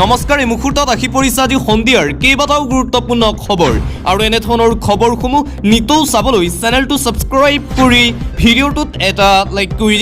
নমস্কাৰ, এই মুহূৰ্তত আহি পৰিছে আজি সন্ধিয়াৰ কেইবাটাও গুৰুত্বপূৰ্ণ খবৰ আৰু এনেধৰণৰ খবৰসমূহ নিতৌ চাবলৈ চেনেলটো ছাবস্ক্ৰাইব কৰি ভিডিঅ'টোত এটা লাইক কৰি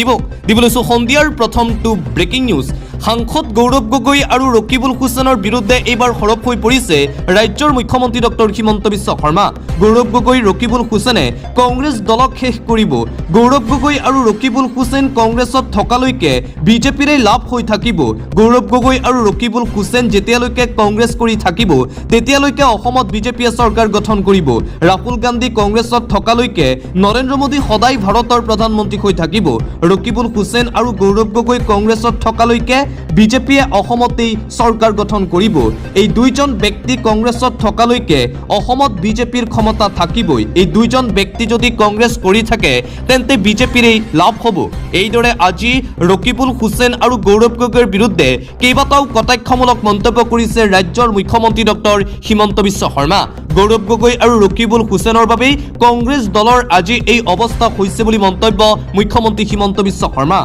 দিবলৈ সন্ধিয়াৰ প্ৰথমটো ব্ৰেকিং নিউজ। সাংসদ গৌৰৱ গগৈ আৰু ৰকিবুল হুছেইনৰ বিৰুদ্ধে এইবাৰ সৰব হৈ পৰিছে ৰাজ্যৰ মুখ্যমন্ত্ৰী ডক্টৰ হিমন্ত বিশ্ব শৰ্মা। গৌৰৱ গগৈ ৰকিবুল হুছেইনে কংগ্ৰেছ দলক শেষ কৰিব। গৌৰৱ গগৈ আৰু ৰকিবুল হুছেইন কংগ্ৰেছত থকালৈকে বিজেপিৰে লাভ হৈ থাকিব। গৌৰৱ গগৈ আৰু ৰকিবুল হুছেইন যেতিয়ালৈকে কংগ্ৰেছ কৰি থাকিব তেতিয়ালৈকে অসমত বিজেপিয়ে চৰকাৰ গঠন কৰিব। ৰাহুল গান্ধী কংগ্ৰেছত থকালৈকে নৰেন্দ্ৰ মোদী সদায় ভাৰতৰ প্ৰধানমন্ত্ৰী হৈ থাকিব। ৰকিবুল হুছেইন আৰু গৌৰৱ গগৈ কংগ্ৰেছত থকালৈকে বিজেপিয়ে অসমতেই চৰকাৰ গঠন কৰিব। এই দুইজন ব্যক্তি কংগ্ৰেছত থকালৈকে অসমত বিজেপিৰ ক্ষমতা থাকিবই। এই দুইজন ব্যক্তি যদি কংগ্ৰেছ কৰি থাকে তেন্তে বিজেপিৰেই লাভ হ'ব। এইদৰে আজি ৰকিবুল হুছেইন আৰু গৌৰৱ গগৈৰ বিৰুদ্ধে কেইবাটাও কটাক্ষমূলক মন্তব্য কৰিছে ৰাজ্যৰ মুখ্যমন্ত্ৰী ডক্টৰ হিমন্ত বিশ্ব শৰ্মা। গৌৰৱ গগৈ আৰু ৰকিবুল হুছেইনৰ বাবেই কংগ্ৰেছ দলৰ আজি এই অৱস্থা হৈছে বুলি মন্তব্য মুখ্যমন্ত্ৰী হিমন্ত বিশ্ব শৰ্মা।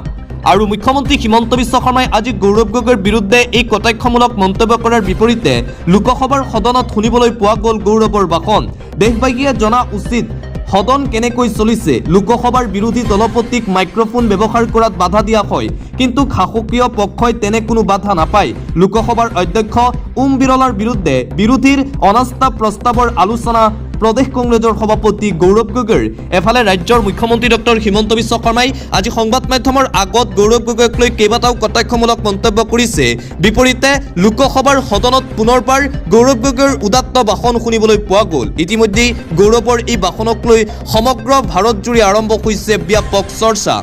আৰু মুখ্যমন্ত্ৰী হিমন্ত বিশ্ব শৰ্মাই আজি গৌৰৱ গগৈৰ বিৰুদ্ধে এই কটাক্ষমূলক মন্তব্য কৰাৰ বিপৰীতে লোকসভাৰ সদনত শুনিবলৈ পোৱা গ'ল গৌৰৱৰ ভাষণ। দেশবাসীয়ে জনা উচিত সদন কেনেকৈ চলিছে। লোকসভাৰ বিৰোধী দলপতিক মাইক্ৰফোন ব্যৱহাৰ কৰাত বাধা দিয়া হয়, কিন্তু শাসকীয় পক্ষই তেনে কোনো বাধা নাপায়। লোকসভাৰ অধ্যক্ষ ওম বিৰলাৰ বিৰুদ্ধে বিৰোধীৰ অনাস্থা প্ৰস্তাৱৰ আলোচনা প্ৰদেশ কংগ্ৰেছৰ সভাপতি গৌৰৱ গগৈৰ। এফালে ৰাজ্যৰ মুখ্যমন্ত্ৰী ডক্টৰ হিমন্ত বিশ্ব শৰ্মাই আজি সংবাদ মাধ্যমৰ আগত গৌৰৱ গগৈক লৈ কেইবাটাও কটাক্ষমূলক মন্তব্য কৰিছে। বিপৰীতে লোকসভাৰ সদনত পুনৰবাৰ গৌৰৱ গগৈৰ উদাত্ত ভাষণ শুনিবলৈ পোৱা গ'ল। ইতিমধ্যেই গৌৰৱৰ এই ভাষণক লৈ সমগ্ৰ ভাৰতজুৰি আৰম্ভ হৈছে ব্যাপক চৰ্চা।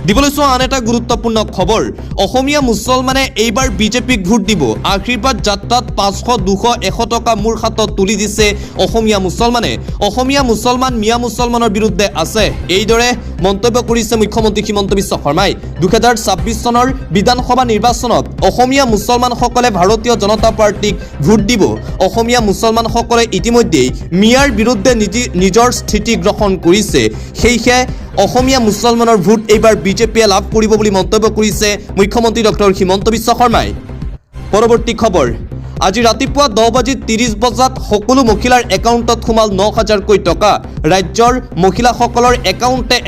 দিবলৈ চোৱা আন এটা গুৰুত্বপূৰ্ণ খবৰ, অসমীয়া মুছলমানে এইবাৰ বিজেপিক ভোট দিব। আশীৰ্বাদ যাত্ৰাত 500, 200, 100 টকা মোৰ হাতত তুলি দিছে অসমীয়া মুছলমানে। অসমীয়া মুছলমান মিয়া মুছলমানৰ বিৰুদ্ধে আছে, এইদৰে মন্তব্য কৰিছে মুখ্যমন্ত্ৰী হিমন্ত বিশ্ব শৰ্মাই। 2026 চনৰ বিধানসভা নিৰ্বাচনত অসমীয়া মুছলমানসকলে ভাৰতীয় জনতা পাৰ্টিক ভোট দিব। অসমীয়া মুছলমানসকলে ইতিমধ্যেই মিয়াৰ বিৰুদ্ধে নিজৰ স্থিতি গ্ৰহণ কৰিছে। সেয়েহে অসমীয়া মুছলমানৰ ভোট এইবাৰ বিজেপিয়ে লাভ কৰিব বুলি মন্তব্য কৰিছে মুখ্যমন্ত্ৰী ডক্টৰ হিমন্ত বিশ্ব শৰ্মাই। পৰৱৰ্তী খবৰ, আজি ৰাতিপুৱা 10:30 সকলো মহিলাৰ একাউণ্টত সোমাল 9,000 টকা। ৰাজ্যৰ মহিলাসকলৰ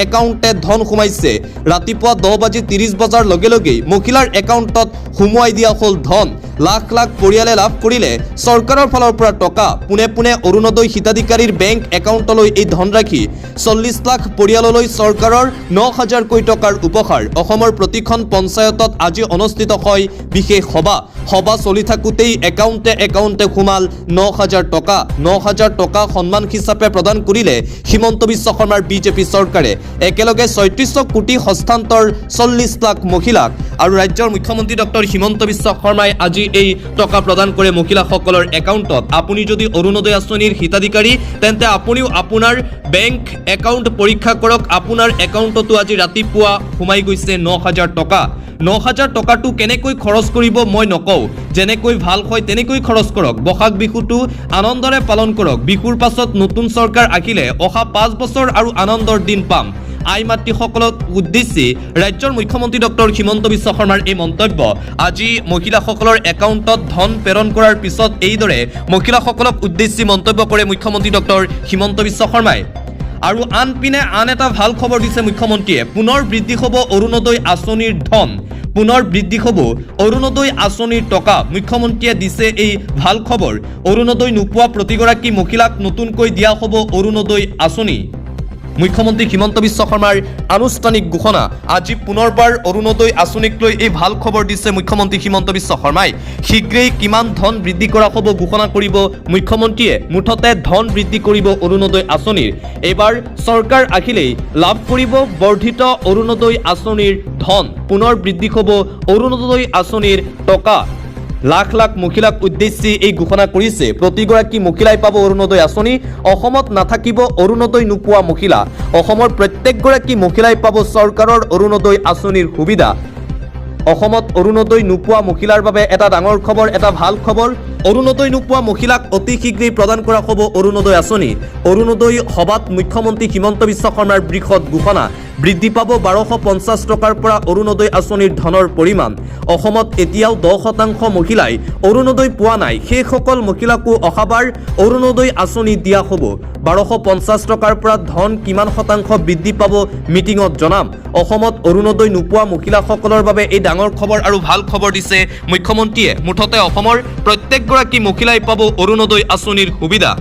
একাউণ্টে ধন সোমাইছে। ৰাতিপুৱা 10:30 লগে লগেই মহিলাৰ একাউণ্টত সোমোৱাই দিয়া হ'ল ধন। লাখ লাখ পৰিয়ালে লাভ কৰিলে চৰকাৰৰ ফালৰ পৰা টকা। পোনে পোনে অৰুণোদয় হিতাধিকাৰীৰ বেংক একাউণ্টলৈ এই ধনৰাশি। 40 লাখ পৰিয়াললৈ চৰকাৰৰ 9,000 টকাৰ উপহাৰ। অসমৰ প্ৰতিখন পঞ্চায়তত আজি অনুষ্ঠিত হয় বিশেষ সভা চলি থাকোঁতেই একাউণ্টে সোমাল 9,000 টকা। 9,000 টকা সন্মান হিচাপে প্ৰদান কৰিলে হিমন্ত বিশ্ব শৰ্মাৰ বিজেপি চৰকাৰে। একেলগে 34 কোটি হস্তান্তৰ 40 লাখ মহিলাক। আৰু ৰাজ্যৰ মুখ্যমন্ত্ৰী ডক্টৰ হিমন্ত বিশ্ব শৰ্মাই আজি এই টকা প্ৰদান কৰে মহিলাসকলৰ একাউণ্টত। আপুনি যদি অৰুণোদয় আঁচনিৰ হিতাধিকাৰী তেন্তে আপুনিও আপোনাৰ বেংক একাউণ্ট পৰীক্ষা কৰক। আপোনাৰ একাউণ্টতো আজি ৰাতিপুৱা সোমাই গৈছে 9,000 টকা। 9,000 টকাটো কেনেকৈ খৰচ কৰিব মই নকওঁ, যেনেকৈ ভাল হয় তেনেকৈ খৰচ কৰক। বহাগ বিহুটো আনন্দৰে পালন কৰক। বিহুৰ পাছত নতুন চৰকাৰ আহিলে অহা 5 বছৰ আৰু আনন্দৰ দিন পাম। আই মাতৃসকলক উদ্দেশ্যি ৰাজ্যৰ মুখ্যমন্ত্ৰী ডক্টৰ হিমন্ত বিশ্ব শৰ্মাৰ এই মন্তব্য। আজি মহিলাসকলৰ একাউণ্টত ধন প্ৰেৰণ কৰাৰ পিছত এইদৰে মহিলাসকলক উদ্দেশ্যি মন্তব্য কৰে মুখ্যমন্ত্ৰী ডক্টৰ হিমন্ত বিশ্ব শৰ্মাই। আৰু আনপিনে আন এটা ভাল খবৰ দিছে মুখ্যমন্ত্ৰীয়ে। পুনৰ বৃদ্ধি হ'ব অৰুণোদয় আঁচনিৰ ধন। পুনৰ বৃদ্ধি হ'ব অৰুণোদয় আঁচনিৰ টকা। মুখ্যমন্ত্ৰীয়ে দিছে এই ভাল খবৰ। অৰুণোদয় নোপোৱা প্ৰতিগৰাকী মহিলাক নতুনকৈ দিয়া হ'ব অৰুণোদয় আঁচনি। মুখ্যমন্ত্ৰী হিমন্ত বিশ্ব শৰ্মাৰ আনুষ্ঠানিক ঘোষণা। আজি পুনৰবাৰ অৰুণোদয় আঁচনিক লৈ এই ভাল খবৰ দিছে মুখ্যমন্ত্ৰী হিমন্ত বিশ্ব শৰ্মাই। শীঘ্ৰেই কিমান ধন বৃদ্ধি কৰা হ'ব ঘোষণা কৰিব মুখ্যমন্ত্ৰীয়ে। মুঠতে ধন বৃদ্ধি কৰিব অৰুণোদয় আঁচনিৰ। এইবাৰ চৰকাৰ আহিলেই লাভ কৰিব বৰ্ধিত অৰুণোদয় আঁচনিৰ ধন। পুনৰ বৃদ্ধি হ'ব অৰুণোদয় আঁচনিৰ টকা। লাখ লাখ মহিলাক উদ্দেশ্যি এই ঘোষণা কৰিছে। প্ৰতিগৰাকী মহিলাই পাব অৰুণোদয় আঁচনি। অসমত নাথাকিব অৰুণোদয় নোপোৱা মহিলা। অসমৰ প্ৰত্যেকগৰাকী মহিলাই পাব চৰকাৰৰ অৰুণোদয় আঁচনিৰ সুবিধা। অসমত অৰুণোদয় নোপোৱা মহিলাৰ বাবে এটা ডাঙৰ খবৰ, এটা ভাল খবৰ। অৰুণোদয় নোপোৱা মহিলাক অতি শীঘ্ৰেই প্ৰদান কৰা হ'ব অৰুণোদয় আঁচনি। অৰুণোদয় সভাত মুখ্যমন্ত্ৰী হিমন্ত বিশ্ব শৰ্মাৰ বৃহৎ ঘোষণা। বৃদ্ধি পাব 1250 টকাৰ পৰা অৰুণোদয় আঁচনিৰ ধনৰ পৰিমাণ অসমত এতিয়াও 10% মহিলাই অৰুণোদয় পোৱা নাই সেইসকল মহিলাকো অহাবাৰ অৰুণোদয় আঁচনি দিয়া হ'ব 1250 টকাৰ পৰা ধন কিমান শতাংশ বৃদ্ধি পাব মিটিঙত জনাম অসমত অৰুণোদয় নোপোৱা মহিলাসকলৰ বাবে এই ডাঙৰ খবৰ আৰু ভাল খবৰ দিছে মুখ্যমন্ত্ৰীয়ে মুঠতে অসমৰ প্ৰত্যেকগৰাকী মহিলাই পাব অৰুণোদয় আঁচনিৰ সুবিধা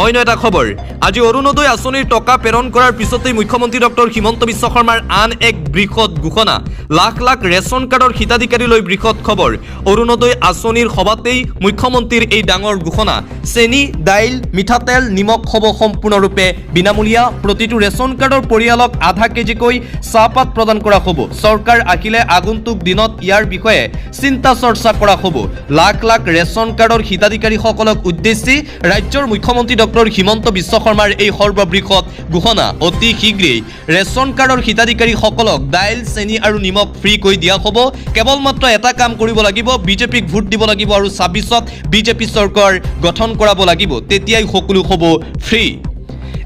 অন্য এটা খবৰ আজি অৰুণোদয় আঁচনিৰ টকা প্ৰেৰণ কৰাৰ পিছতেই মুখ্যমন্ত্ৰী ডক্টৰ হিমন্ত বিশ্ব শৰ্মাৰ আন এক বৃহৎ ঘোষণা লাখ লাখ ৰেচন কাৰ্ডৰ হিতাধিকাৰীলৈ বৃহৎ খবৰ অৰুণোদয় আঁচনিৰ সভাতেই মুখ্যমন্ত্ৰীৰ এই ডাঙৰ ঘোষণা চেনি দাইল মিঠাতেল নিমখ হ'ব সম্পূৰ্ণৰূপে বিনামূলীয়া প্ৰতিটো ৰেচন কাৰ্ডৰ পৰিয়ালক আধা কেজিকৈ চাহপাত প্ৰদান কৰা হ'ব চৰকাৰ আহিলে আগন্তুক দিনত ইয়াৰ বিষয়ে চিন্তা চৰ্চা কৰা হ'ব লাখ লাখ ৰেচন কাৰ্ডৰ হিতাধিকাৰীসকলক উদ্দেশ্যি ৰাজ্যৰ মুখ্যমন্ত্ৰী ডক্টৰ হিমন্ত বিশ্ব শৰ্মাৰ এই সৰ্ববৃহৎ ঘোষণা অতি শীঘ্ৰেই ৰেচন কাৰ্ডৰ হিতাধিকাৰীসকলক দাইল চেনি আৰু নিমখ ফ্ৰীকৈ দিয়া হ'ব কেৱল মাত্ৰ এটা কাম কৰিব লাগিব বিজেপিক ভোট দিব লাগিব আৰু 26ত বিজেপি চৰকাৰ গঠন কৰাব লাগিব তেতিয়াই সকলো হ'ব ফ্ৰী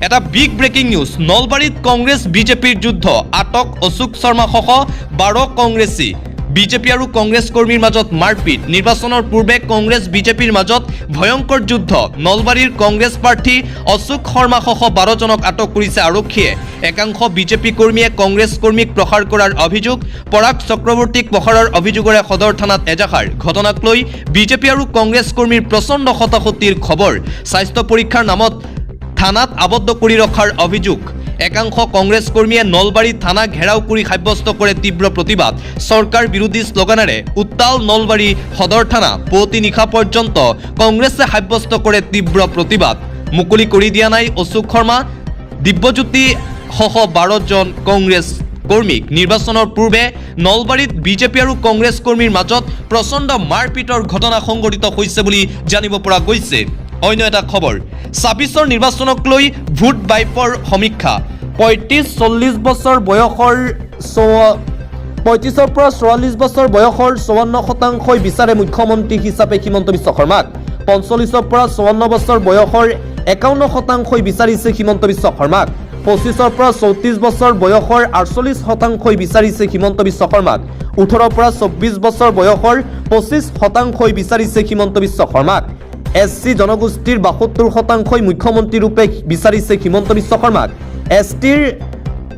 এটা বিগ ব্ৰেকিং নিউজ নলবাৰীত কংগ্ৰেছ বিজেপিৰ যুদ্ধ আটক অশোক শৰ্মা সহ 12 কংগ্ৰেছী বিজেপি আৰু কংগ্ৰেছ কৰ্মীৰ মাজত মাৰপিট নিৰ্বাচনৰ পূৰ্বে কংগ্ৰেছ বিজেপিৰ মাজত ভয়ংকৰ যুদ্ধ নলবাৰীৰ কংগ্ৰেছ প্ৰাৰ্থী অশোক শৰ্মা সহ 12 জনক আটক কৰিছে আৰক্ষীয়ে একাংশ বিজেপি কৰ্মীয়ে কংগ্ৰেছ কৰ্মীক প্ৰহাৰ কৰাৰ অভিযোগ পৰাগ চক্ৰৱৰ্তীক প্ৰহাৰৰ অভিযোগৰে সদৰ থানাত এজাহাৰ ঘটনাক লৈ বিজেপি আৰু কংগ্ৰেছ কৰ্মীৰ প্ৰচণ্ড হতাশতিৰ খবৰ স্বাস্থ্য পৰীক্ষাৰ নামত থানাত আবদ্ধ কৰি ৰখাৰ অভিযোগ একাংশ কংগ্ৰেছ কৰ্মীয়ে নলবাৰী থানা ঘেৰাও কৰি সাব্যস্ত কৰে তীব্ৰ প্ৰতিবাদ চৰকাৰ বিৰোধী শ্লোগানেৰে উত্তাল নলবাৰী সদৰ থানা পুৱতি নিশা পৰ্যন্ত কংগ্ৰেছে সাব্যস্ত কৰে তীব্ৰ প্ৰতিবাদ মুকলি কৰি দিয়া নাই অশোক শৰ্মা দিব্যজ্যোতি সহ 12 জন কংগ্ৰেছ কৰ্মীক নিৰ্বাচনৰ পূৰ্বে নলবাৰীত বিজেপি আৰু কংগ্ৰেছ কৰ্মীৰ মাজত প্ৰচণ্ড মাৰপিটৰ ঘটনা সংঘটিত হৈছে বুলি জানিব পৰা গৈছে অন্য এটা খবৰ 26ৰ নিৰ্বাচনক লৈ ভোট বাইপৰ সমীক্ষা 35-40 বছৰ বয়সৰ 35ৰ পৰা 44 বছৰ বয়সৰ 54% বিচাৰে মুখ্যমন্ত্ৰী হিচাপে হিমন্ত বিশ্ব শৰ্মাক 45ৰ পৰা 54 বছৰ বয়সৰ 51% বিচাৰিছে হিমন্ত বিশ্ব শৰ্মাক 25ৰ পৰা 34 বছৰ বয়সৰ 48% বিচাৰিছে হিমন্ত বিশ্ব শৰ্মাক 18ৰ পৰা 24 বছৰ বয়সৰ 25% বিচাৰিছে হিমন্ত বিশ্ব শৰ্মাক এছচি জনগোষ্ঠীৰ 72% মুখ্যমন্ত্ৰী ৰূপে বিচাৰিছে হিমন্ত বিশ্ব শৰ্মাক এছটিৰ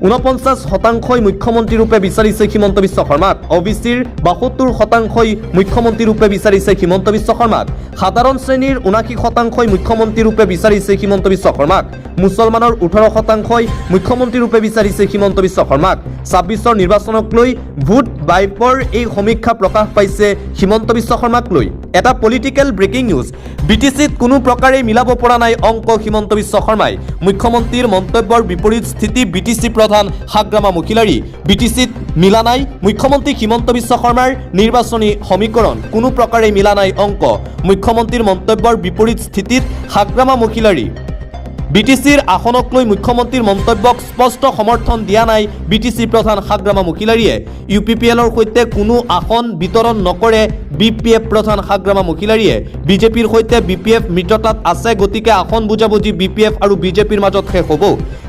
49% মুখ্যমন্ত্ৰী ৰূপে বিচাৰিছে হিমন্ত বিশ্ব শৰ্মাক ওবিচিৰ 72% মুখ্যমন্ত্ৰী ৰূপে বিচাৰিছে হিমন্ত বিশ্ব শৰ্মাক সাধাৰণ শ্ৰেণীৰ 79% মুখ্যমন্ত্ৰী ৰূপে বিচাৰিছে হিমন্ত বিশ্ব শৰ্মাক মুছলমানৰ 18% মুখ্যমন্ত্ৰী ৰূপে বিচাৰিছে হিমন্ত বিশ্ব শৰ্মাক 26ৰ নিৰ্বাচনক লৈ ভোট বাইপৰ এই সমীক্ষা প্ৰকাশ পাইছে হিমন্ত বিশ্ব শৰ্মাক লৈ এটা পলিটিক্যাল ব্ৰেকিং নিউজ বিটিসিত কোনো প্ৰকাৰে মিলাব পৰা নাই অংক হিমন্ত বিশ্ব শৰ্মাই মুখ্যমন্ত্ৰীৰ মন্তব্যৰ বিপৰীত স্থিতি বিটিসি প্ৰধান হাগ্ৰামা মহিলাৰী বিটিসিত মিলা নাই মুখ্যমন্ত্ৰী হিমন্ত বিশ্ব শৰ্মাৰ নিৰ্বাচনী সমীকৰণ কোনো প্ৰকাৰে মিলা নাই অংক মুখ্যমন্ত্ৰীৰ মন্তব্যৰ বিপৰীত স্থিতিত হাগ্ৰামা মহিলাৰী বিটিসিৰ আসনক লৈ মুখ্যমন্ত্ৰীৰ মন্তব্যক স্পষ্ট সমৰ্থন দিয়া নাই বিটিসি প্ৰধান হাগ্ৰামা মহিলাৰীয়ে ইউপিপিএলৰ সৈতে কোনো আসন বিতৰণ নকৰে বিপিএফ প্ৰধান হাগ্ৰামা মহিলাৰীয়ে বিজেপিৰ সৈতে বিপিএফ মিত্ৰতাত আছে গতিকে আসন বুজাবুজি বিপিএফ আৰু বিজেপিৰ মাজত শেষ হ'ব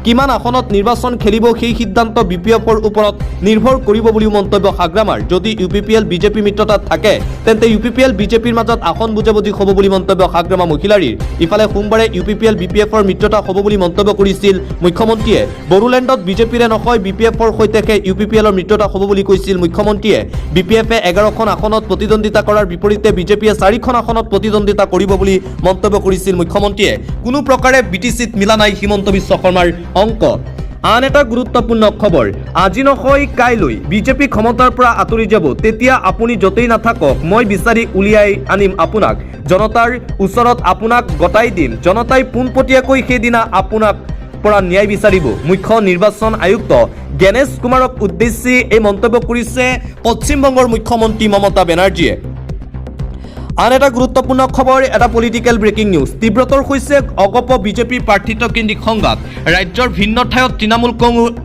কিমান আসনত নিৰ্বাচন খেলিব সেই সিদ্ধান্ত বিপিএফৰ ওপৰত নিৰ্ভৰ কৰিব বুলি মন্তব্য হাগ্ৰামাৰ যদি ইউপিপিএল বিজেপি মিত্ৰতাত থাকে তেন্তে ইউপিপিএল বিজেপিৰ মাজত আসন বুজাবুজি হ'ব বুলি মন্তব্য হাগ্ৰামা মহিলাৰীৰ ইফালে সোমবাৰে ইউপিপিএল বিপিএফৰ মিত্ৰতা হ'ব বুলি মন্তব্য কৰিছিল মুখ্যমন্ত্ৰীয়ে বড়োলেণ্ডত বিজেপিৰে নহয় বিপিএফৰ সৈতে ইউপিপিএলৰ মিত্ৰতা হ'ব বুলি কৈছিল মুখ্যমন্ত্ৰীয়ে বিপিএফে 11খন আসনত প্ৰতিদ্বন্দ্বিতা কৰাৰ বিপৰীতে বিজেপিয়ে 4খন আসনত প্ৰতিদ্বন্দ্বিতা কৰিব বুলি মন্তব্য কৰিছিল মুখ্যমন্ত্ৰীয়ে কোনো প্ৰকাৰে বিটিসিত মিলা নাই হিমন্ত বিশ্ব শৰ্মাৰ অংক আন এটা গুৰুত্বপূৰ্ণ খবৰ আজি নহয় কাইলৈ বিজেপি ক্ষমতাৰ পৰা আঁতৰি যাব তেতিয়া আপুনি যতেই নাথাকক মই বিচাৰি উলিয়াই আনিম আপোনাক জনতাৰ ওচৰত আপোনাক গতাই দিম জনতাই পোনপটীয়াকৈ সেইদিনা আপোনাক পৰা ন্যায় বিচাৰিব মুখ্য নিৰ্বাচন আয়ুক্ত গণেশ কুমাৰক উদ্দেশ্যি এই মন্তব্য কৰিছে পশ্চিমবংগৰ মুখ্যমন্ত্ৰী মমতা বেনাৰ্জীয়ে আন এটা গুৰুত্বপূৰ্ণ খবৰ এটা পলিটিক্যাল ব্ৰেকিং নিউজ তীব্ৰতৰ হৈছে অগপ বিজেপি প্ৰাৰ্থিত্ব কেন্দ্ৰিক সংঘাত ৰাজ্যৰ ভিন্ন ঠাইত তৃণমূল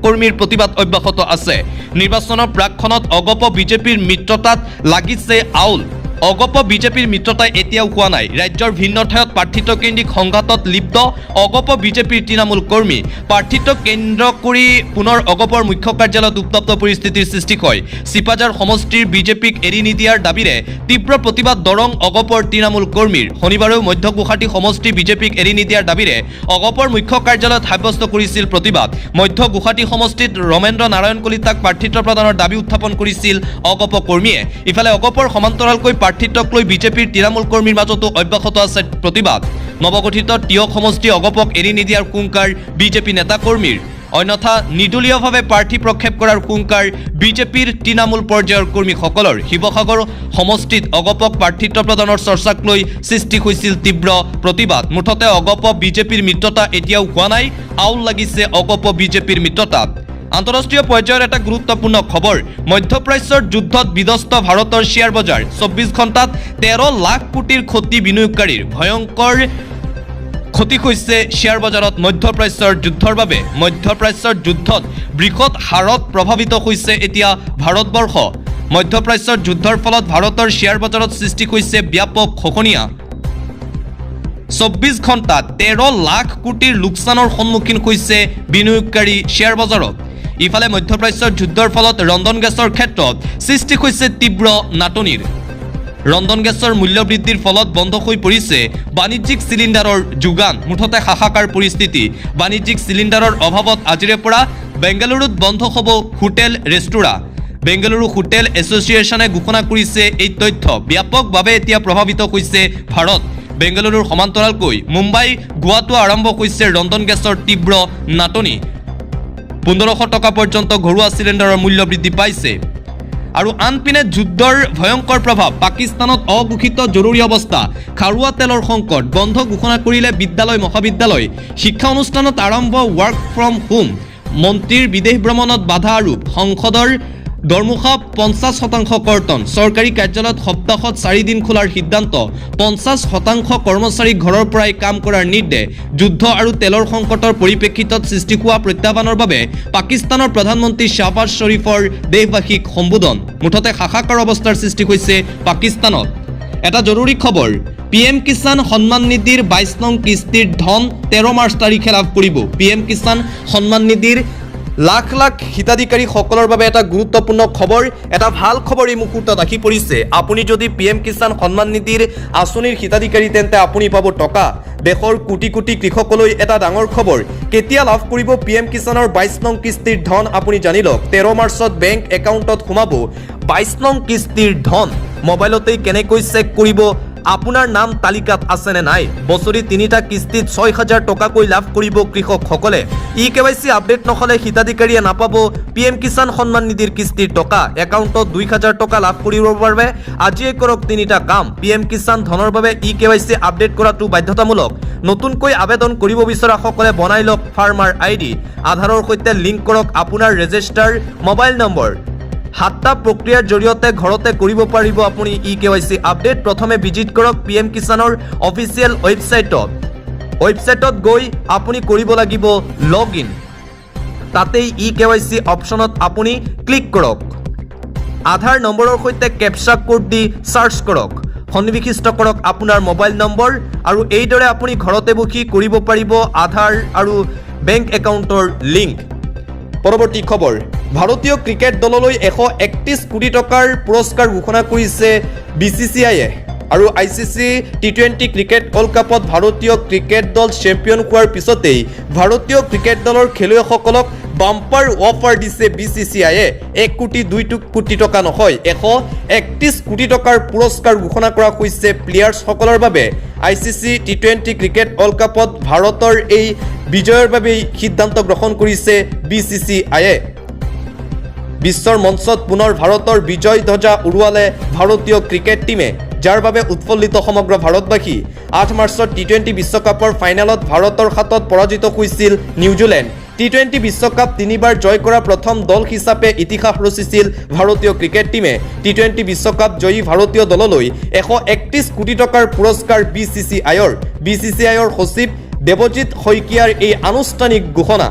কৰ্মীৰ প্ৰতিবাদ অব্যাহত আছে নিৰ্বাচনৰ প্ৰাকখনত অগপ বিজেপিৰ মিত্ৰতাত লাগিছে আউল অগপ বিজেপিৰ মিত্ৰতা এতিয়াও হোৱা নাই। ৰাজ্যৰ ভিন্ন ঠাইত প্ৰাৰ্থিত্বকেন্দ্ৰিক সংঘাতত লিপ্ত অগপ বিজেপিৰ তৃণমূল কৰ্মী। প্ৰাৰ্থিত্ব কেন্দ্ৰ কৰি পুনৰ অগপৰ মুখ্য কাৰ্যালয়ত উত্তপ্ত পৰিস্থিতিৰ সৃষ্টি হয়। চিপাঝাৰ সমষ্টিৰ বিজেপিক এৰি নিদিয়াৰ দাবীৰে তীব্ৰ প্ৰতিবাদ দৰং অগপৰ তৃণমূল কৰ্মীৰ। শনিবাৰেও মধ্য গুৱাহাটী সমষ্টি বিজেপিক এৰি নিদিয়াৰ দাবীৰে অগপৰ মুখ্য কাৰ্যালয়ত সাব্যস্ত কৰিছিল প্ৰতিবাদ। মধ্য গুৱাহাটী সমষ্টিত ৰমেন্দ্ৰ নাৰায়ণ কলিতাক প্ৰাৰ্থিত্ব প্ৰদানৰ দাবী উত্থাপন কৰিছিল অগপ কৰ্মীয়ে। ইফালে অগপৰ সমান্তৰালকৈ প্ৰাৰ্থিত্বক লৈ বিজেপিৰ তৃণমূল কৰ্মীৰ মাজতো অব্যাহত আছে প্ৰতিবাদ। নৱগঠিত টিয়ক সমষ্টি অগপক এৰি নিদিয়াৰ হুংকাৰ বিজেপি নেতা কৰ্মীৰ। অন্যথা নিৰ্দলীয়ভাৱে প্ৰাৰ্থী প্ৰক্ষেপ কৰাৰ হুংকাৰ বিজেপিৰ তৃণমূল পৰ্যায়ৰ কৰ্মীসকলৰ। শিৱসাগৰ সমষ্টিত অগপক প্ৰাৰ্থিত্ব প্ৰদানৰ চৰ্চাক লৈ সৃষ্টি হৈছিল তীব্ৰ প্ৰতিবাদ। মুঠতে অগপ বিজেপিৰ মিত্ৰতা এতিয়াও হোৱা নাই, আউল লাগিছে অগপ বিজেপিৰ মিত্ৰতাত। আন্তঃৰাষ্ট্ৰীয় পৰ্যায়ৰ এটা গুৰুত্বপূৰ্ণ খবৰ। মধ্যপ্ৰাচ্যৰ যুদ্ধত বিধ্বস্ত ভাৰতৰ শ্বেয়াৰ বজাৰ। 24 ঘণ্টাত 13 লাখ কোটিৰ ক্ষতি বিনিয়োগকাৰীৰ। ভয়ংকৰ ক্ষতি হৈছে শ্বেয়াৰ বজাৰত মধ্যপ্ৰাচ্যৰ যুদ্ধৰ বাবে। মধ্যপ্ৰাচ্যৰ যুদ্ধত বৃহৎ হাৰত প্ৰভাৱিত হৈছে এতিয়া ভাৰতবৰ্ষ। মধ্যপ্ৰাচ্যৰ যুদ্ধৰ ফলত ভাৰতৰ শ্বেয়াৰ বজাৰত সৃষ্টি হৈছে ব্যাপক খোকনীয়া। 24 ঘণ্টাত 13 লাখ কোটিৰ লোকচানৰ সন্মুখীন হৈছে বিনিয়োগকাৰী শ্বেয়াৰ বজাৰত। ইফালে মধ্যপ্ৰাচ্যৰ যুদ্ধৰ ফলত ৰন্ধন গেছৰ ক্ষেত্ৰত সৃষ্টি হৈছে তীব্ৰ নাটনিৰ। ৰন্ধন গেছৰ মূল্য বৃদ্ধিৰ ফলত বন্ধ হৈ পৰিছে বাণিজ্যিক চিলিণ্ডাৰৰ যোগান। মুঠতে হাহাকাৰ পৰিস্থিতি। বাণিজ্যিক চিলিণ্ডাৰৰ অভাৱত আজিৰে পৰা বেংগালুৰুত বন্ধ হ'ব হোটেল ৰেস্তোৰাঁ। বেংগালুৰু হোটেল এছ'চিয়েশ্যনে ঘোষণা কৰিছে এই তথ্য। ব্যাপকভাৱে এতিয়া প্ৰভাৱিত হৈছে ভাৰত। বেংগালুৰুৰ সমান্তৰালকৈ মুম্বাই গোৱাতো আৰম্ভ হৈছে ৰন্ধন গেছৰ তীব্ৰ নাটনি। 1500 টকা পৰ্যন্ত ঘৰুৱা চিলিণ্ডাৰৰ মূল্য বৃদ্ধি পাইছে। আৰু আনপিনে যুদ্ধৰ ভয়ংকৰ প্ৰভাৱ। পাকিস্তানত অঘোষিত জৰুৰী অৱস্থা। খাৰুৱা তেলৰ সংকট। বন্ধ ঘোষণা কৰিলে বিদ্যালয় মহাবিদ্যালয়। শিক্ষা অনুষ্ঠানত আৰম্ভ ৱৰ্ক ফ্ৰম হোম। মন্ত্ৰীৰ বিদেশ ভ্ৰমণত বাধা আৰোপ। সংসদৰ দৰমহা 50% কৰ্তন। চৰকাৰী কাৰ্যালয়ত সপ্তাহত 4 দিন খোলাৰ সিদ্ধান্ত। 50% কৰ্মচাৰীক ঘৰৰ পৰাই কাম কৰাৰ নিৰ্দেশ। যুদ্ধ আৰু তেলৰ সংকটৰ পৰিপ্ৰেক্ষিতত সৃষ্টি হোৱা প্ৰত্যাহ্বানৰ বাবে পাকিস্তানৰ প্ৰধানমন্ত্ৰী শ্বাহবাজ শ্বৰীফৰ দেশবাসীক সম্বোধন। মুঠতে হাহাকাৰ অৱস্থাৰ সৃষ্টি হৈছে পাকিস্তানত। এটা জৰুৰী খবৰ। PM কিষাণ সন্মান নিধিৰ 22 নং কিস্তিৰ ধন 13 মাৰ্চ তাৰিখে লাভ কৰিব। PM কিষাণ সন্মান নিধিৰ লাখ লাখ হিতাধিকাৰীসকলৰ বাবে এটা গুৰুত্বপূৰ্ণ খবৰ, এটা ভাল খবৰ এই মুহূৰ্তত আহি পৰিছে। আপুনি যদি PM কিষাণ সন্মান নিধিৰ আঁচনিৰ হিতাধিকাৰী তেন্তে আপুনি পাব টকা। দেশৰ কোটি কোটি কৃষকলৈ এটা ডাঙৰ খবৰ। কেতিয়া লাভ কৰিব PM কিষাণৰ 22 নং কিস্তিৰ ধন আপুনি জানি লওক। 13 মাৰ্চত বেংক একাউণ্টত সোমাব 22 নং কিস্তিৰ ধন। মোবাইলতেই কেনেকৈ চেক কৰিব আপোনাৰ নাম তালিকাত আছেনে নাই। বছৰি 3টা কিস্তিত 6000 টকাকৈ লাভ কৰিব কৃষকসকলে। KYC আপডেট নহ'লে হিতাধিকাৰীয়ে নাপাব PM কিষাণ সন্মান নিধিৰ কিস্তিৰ টকা। একাউণ্টত 2000 টকা লাভ কৰিবৰ বাবে আজিয়ে কৰক 3টা কাম। PM কিষাণ ধনৰ বাবে KYC আপডেট কৰাটো বাধ্যতামূলক। নতুনকৈ আবেদন কৰিব বিচৰাসকলে বনাই লওক ফাৰ্মাৰ ID। আধাৰৰ সৈতে লিংক কৰক আপোনাৰ ৰেজিষ্টাৰ মোবাইল নম্বৰ। 7টা প্ৰক্ৰিয়াৰ জৰিয়তে ঘৰতে কৰিব পাৰিব আপুনি KYC আপডেট। প্ৰথমে ভিজিট কৰক PM কিষাণৰ অফিচিয়েল ৱেবছাইটত গৈ আপুনি কৰিব লাগিব লগ ইন। তাতেই KYC অপশ্যনত আপুনি ক্লিক কৰক। আধাৰ নম্বৰৰ সৈতে কেপচা কোড দি চাৰ্চ কৰক। সন্নিৱিষ্ট কৰক আপোনাৰ মোবাইল নম্বৰ আৰু এইদৰে আপুনি ঘৰতে বহি কৰিব পাৰিব আধাৰ আৰু বেংক একাউণ্টৰ লিংক। পৰৱৰ্তী খবৰ। ভাৰতীয় ক্ৰিকেট দললৈ 131 কোটি টকাৰ পুৰস্কাৰ ঘোষণা কৰিছে BCCIয়ে। আৰু ICC T20 ক্ৰিকেট ৱৰ্ল্ড কাপত ভাৰতীয় ক্ৰিকেট দল চেম্পিয়ন হোৱাৰ পিছতেই ভাৰতীয় ক্ৰিকেট দলৰ খেলুৱৈসকলক বাম্পাৰ অফাৰ দিছে BCCIয়ে। 1 কোটি 2 কোটি টকা নহয়, 131 কোটি টকাৰ পুৰস্কাৰ ঘোষণা কৰা হৈছে প্লেয়াৰ্ছসকলৰ বাবে। ICC T20 ক্ৰিকেট ৱৰ্ল্ড কাপত ভাৰতৰ এই বিজয়ৰ বাবেই সিদ্ধান্ত গ্ৰহণ কৰিছে BCCIয়ে। বিশ্বৰ মঞ্চত পুনৰ ভাৰতৰ বিজয় ধ্বজা উৰুৱালে ভাৰতীয় ক্ৰিকেট টীমে, যাৰ বাবে উৎফুল্লিত সমগ্ৰ ভাৰতবাসী। 8 মাৰ্চত T20 বিশ্বকাপৰ ফাইনেলত ভাৰতৰ হাতত পৰাজিত হৈছিল নিউজিলেণ্ড। T20 বিশ্বকাপ 3বাৰ জয় কৰা প্ৰথম দল হিচাপে ইতিহাস ৰচিছিল ভাৰতীয় ক্ৰিকেট টীমে। T20 বিশ্বকাপ জয়ী ভাৰতীয় দললৈ 131 কোটি টকাৰ পুৰস্কাৰ BCCIৰ সচিব দেৱজিৎ শইকীয়াৰ এই আনুষ্ঠানিক ঘোষণা।